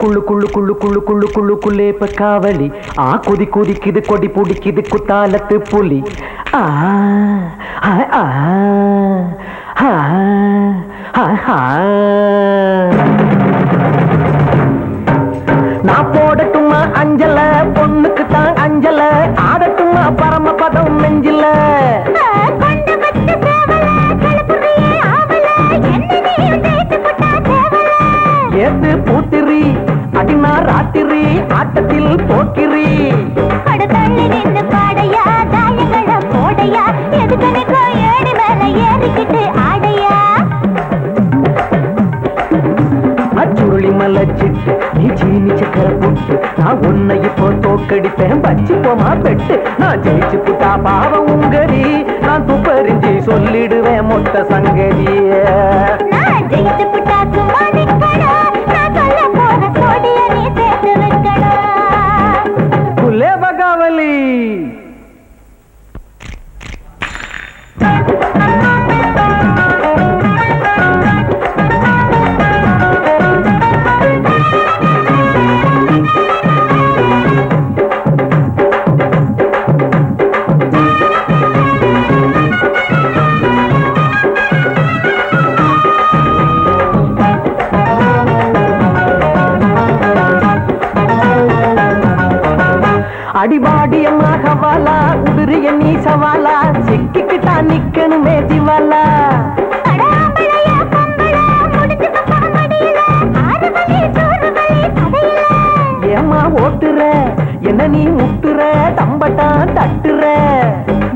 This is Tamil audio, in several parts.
குள்ளு குள்ளு குள்ளு குள்ளு குள்ளு குள்ளு குள்ளேப்ப காவலி கொதி கொதிக்குது கொடி பிடிக்குது குத்தாலத்து புலி நான் போடட்டுமா அஞ்சல பொண்ணுக்கு தான் அஞ்சல ஆடட்டுமா பரமபதம் நெஞ்சில ஏத்து பூத்திரி அடினா ராத்திரி ஆட்டத்தில் போக்கிரி தள்ளி நின்று பாடையா தாயங்கள போடையா எதுக்கணிக்கோ ஏடி மேல ஏறிக்கிட்டு ஆடையா அச்சுருளி மலச்சிட்டு நீ சீனி சக்கர புட்டு நான் உன்னை இப்போ தோக்கடிப்பேன் பச்சி போமா பெட்டு நான் ஜெயிச்சு புட்டா பாவம் உங்கடி நான் துப்பறிஞ்சி சொல்லிடுவேன் மொத்த சங்கதிய நான் ஜெயிச்சு புட்டா சும்மா நிக்கணும் நான் சொல்ல போற சோடிய நீ சேர்த்து வைக்கணும் குலே பகாவலி அடிபாடியமாக வாலா உதிரிய நீ சவாலா சிக்கிக்கிட்டா நிக்கணுமே திவாலா ஏமா ஓட்டுற என்ன நீ முட்டுற தம்பட்டான் தட்டுற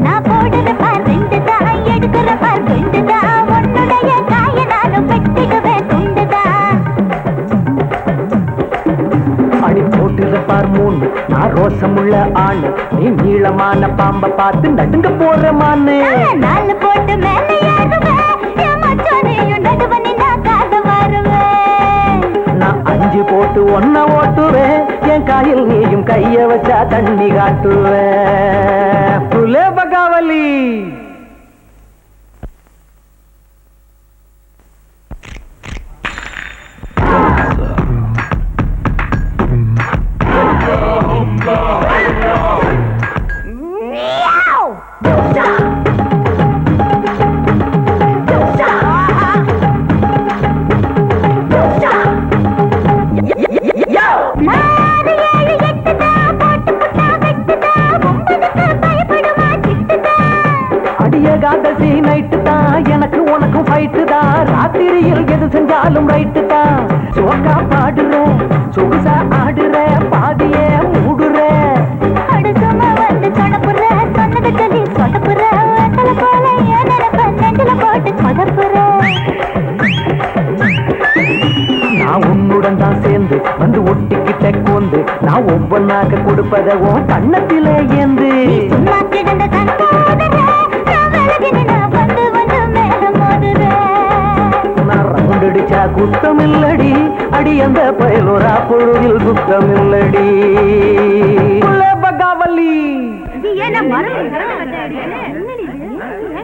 நான் போடுற பார் ரெண்டு தான் எடுக்கிற பார் ரெண்டு தான் உன்னுடைய காய நானும் வெட்டிடுவேன் துண்டுதான் அடி போட்டுற பார் மூணு நான் ரோசமுள்ள ஆணு நீ நீளமான பாம்ப பார்த்து நடுங்க போற மானு நாலு போட்டு மேல ஏறுவேன் என் மச்சானையும் நடுவனி நான் காத வருவேன் நான் 5 போட்டு ஒன்ன ஓட்டுவேன் என் காயில் நீயும் கைய வச்சா தண்ணி காட்டுவேன் புலே பகாவலி அடியகாதசி நைட்டு தான் எனக்கு உனக்கும் ஃபைட்டு தான் ராத்திரியில் எது செஞ்சாலும் ரைட்டு தான் சோக்கா பாடுற சொகுசா ஆடுற பாதிய மூடுற அடுக்கமா வந்து சொடப்புற சொன்னது சொல்லி சொடப்புற வெத்தல போல ஏன் நினைப்ப நெஞ்சில போட்டு சொதப்புற நான் உன்னுடன் தான் சேர்ந்து வந்து ஒட்டிக்கிட்ட கோந்து நான் ஒவ்வொன்னாக கொடுப்பத உன் கண்ணத்திலே ஏந்து சும்மா கிடந்த கண்ணோடுற நான் விலகி நின்று வந்து வந்து மேல மோதுறேன் நான் ரவுண்ட் அடிச்சா குத்தம் இல்லடி அடி அந்த பயலோரா பொழுதில் குத்தம் இல்லடி பகாவலி ஏன்னா மரம்